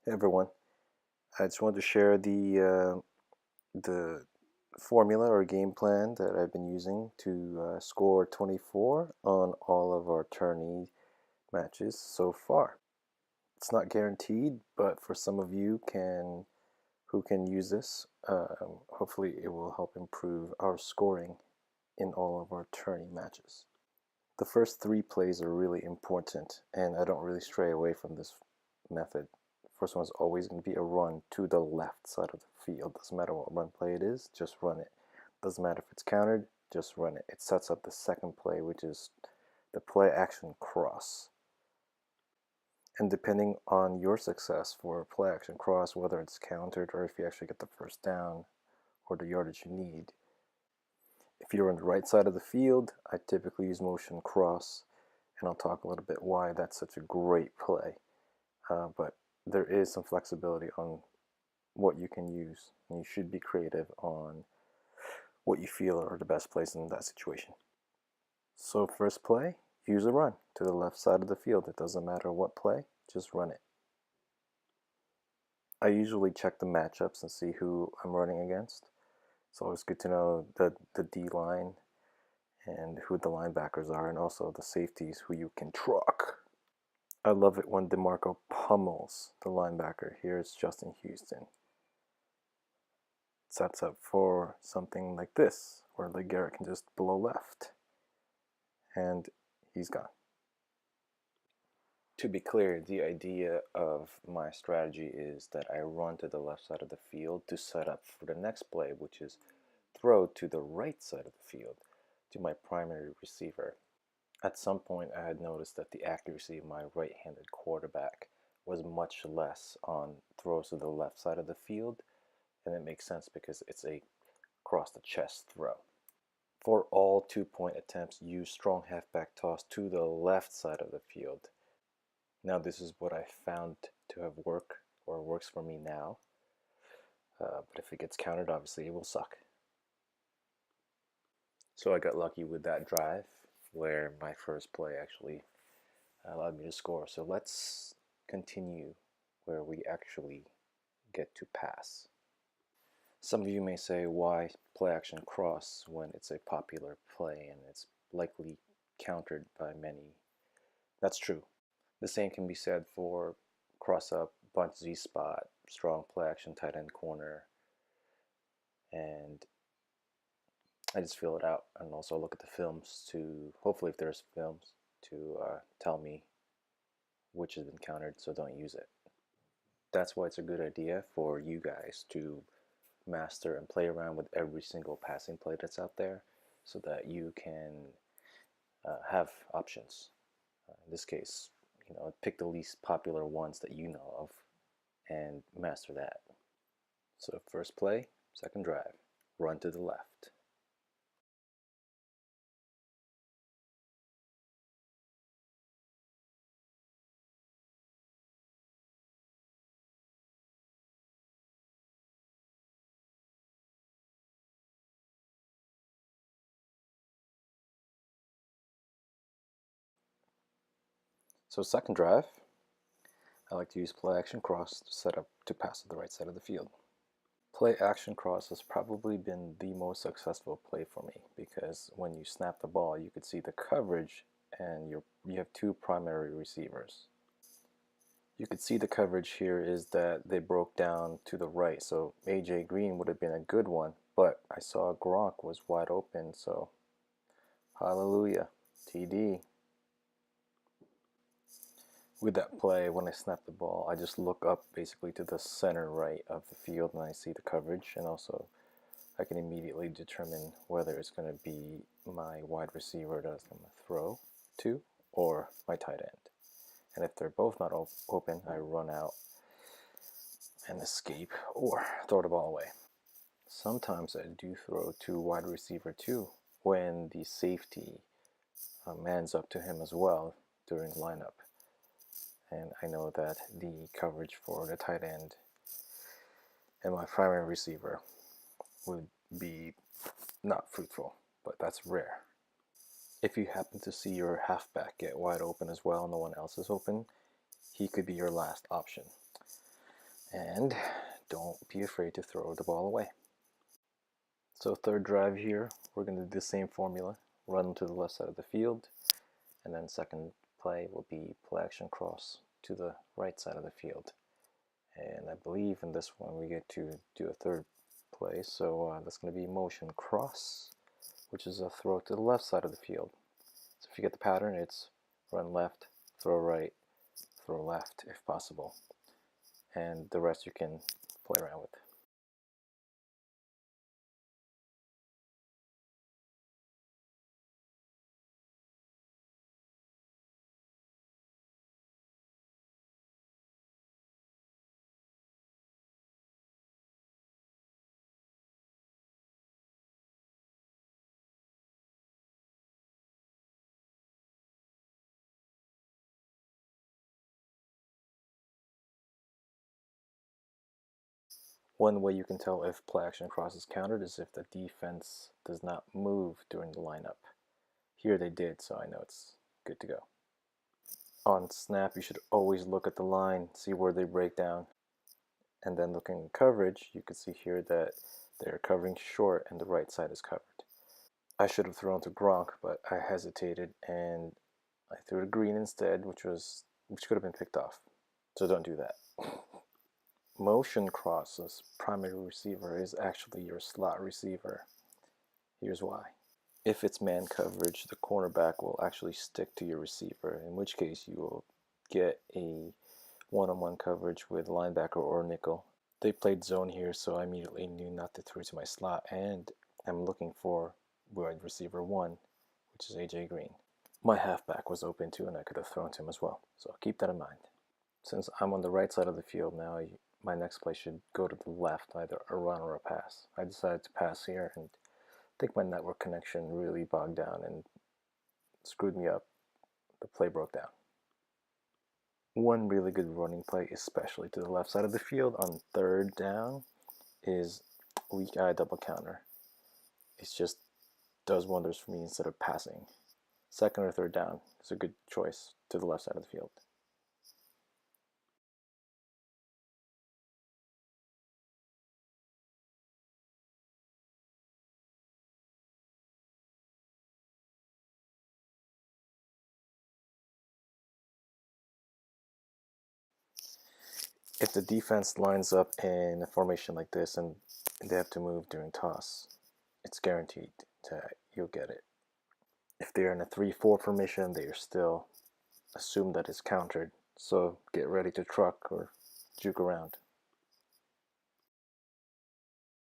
Hey everyone, I just wanted to share the formula or game plan that I've been using to score 24 on all of our tourney matches so far. It's not guaranteed, but for some of you who can use this, hopefully it will help improve our scoring in all of our tourney matches. The first three plays are really important, and I don't really stray away from this method. First one is always going to be a run to the left side of the field. Doesn't matter what run play it is, just run it. Doesn't matter if it's countered, just run it. It sets up the second play, which is the play action cross. And depending on your success for play action cross, whether it's countered or if you actually get the first down or the yardage you need. If you're on the right side of the field, I typically use motion cross, and I'll talk a little bit why that's such a great play. But there is some flexibility on what you can use, and you should be creative on what you feel are the best plays in that situation. So first play, use a run to the left side of the field. It doesn't matter what play, just run it. I usually check the matchups and see who I'm running against. It's always good to know the D line and who the linebackers are, and also the safeties who you can truck. I love it when DeMarco pummels the linebacker. Here's Justin Houston. Sets up for something like this, where LeGarrette can just blow left. And he's gone. To be clear, the idea of my strategy is that I run to the left side of the field to set up for the next play, which is throw to the right side of the field to my primary receiver. At some point, I had noticed that the accuracy of my right-handed quarterback was much less on throws to the left side of the field, and it makes sense because it's a cross the chest throw. For all 2-point attempts, use strong halfback toss to the left side of the field. Now this is what I found to have worked, or works for me now, but if it gets countered, obviously it will suck. So I got lucky with that drive where my first play actually allowed me to score. So let's continue where we actually get to pass. Some of you may say, why play action cross when it's a popular play and it's likely countered by many? That's true. The same can be said for cross up, bunch Z spot, strong play action tight end corner, and I just feel it out and also look at the films to, hopefully if there's films, to tell me which has been countered, so don't use it. That's why it's a good idea for you guys to master and play around with every single passing play that's out there so that you can have options. In this case, pick the least popular ones that you know of and master that. So first play, second drive, run to the left. So second drive, I like to use play action cross to set up to pass to the right side of the field. Play action cross has probably been the most successful play for me because when you snap the ball, you could see the coverage and you have two primary receivers. You could see the coverage here is that they broke down to the right, so AJ Green would have been a good one, but I saw Gronk was wide open, so hallelujah, TD. With that play, when I snap the ball, I just look up basically to the center right of the field and I see the coverage, and also I can immediately determine whether it's going to be my wide receiver that I'm going to throw to or my tight end. And if they're both not open, I run out and escape or throw the ball away. Sometimes I do throw to wide receiver too when the safety mans up to him as well during lineup. And I know that the coverage for the tight end and my primary receiver would be not fruitful, but that's rare. If you happen to see your halfback get wide open as well, no one else is open, he could be your last option. And don't be afraid to throw the ball away. So third drive here, we're going to do the same formula. Run to the left side of the field, and then second play will be play action cross to the right side of the field. And I believe in this one we get to do a third play, so that's going to be motion cross, which is a throw to the left side of the field. So if you get the pattern, it's run left, throw right, throw left if possible, and the rest you can play around with. One way you can tell if play action cross is countered is if the defense does not move during the lineup. Here they did, so I know it's good to go. On snap, you should always look at the line, see where they break down. And then looking at coverage, you can see here that they're covering short and the right side is covered. I should have thrown to Gronk, but I hesitated and I threw to Green instead, which could have been picked off. So don't do that. Motion crosses primary receiver is actually your slot receiver. Here's why. If it's man coverage, the cornerback will actually stick to your receiver, in which case you will get a one-on-one coverage with linebacker or nickel. They played zone here, so I immediately knew not to throw to my slot, and I'm looking for wide receiver 1, which is AJ Green. My halfback was open too, and I could have thrown to him as well, so keep that in mind. Since I'm on the right side of the field now, my next play should go to the left, either a run or a pass. I decided to pass here, and I think my network connection really bogged down and screwed me up. The play broke down. One really good running play, especially to the left side of the field on third down, is weak eye double counter. It just does wonders for me instead of passing. Second or third down is a good choice to the left side of the field. If the defense lines up in a formation like this and they have to move during toss, it's guaranteed that you'll get it. If they're in a 3-4 formation, they are still assumed that it's countered, so get ready to truck or juke around.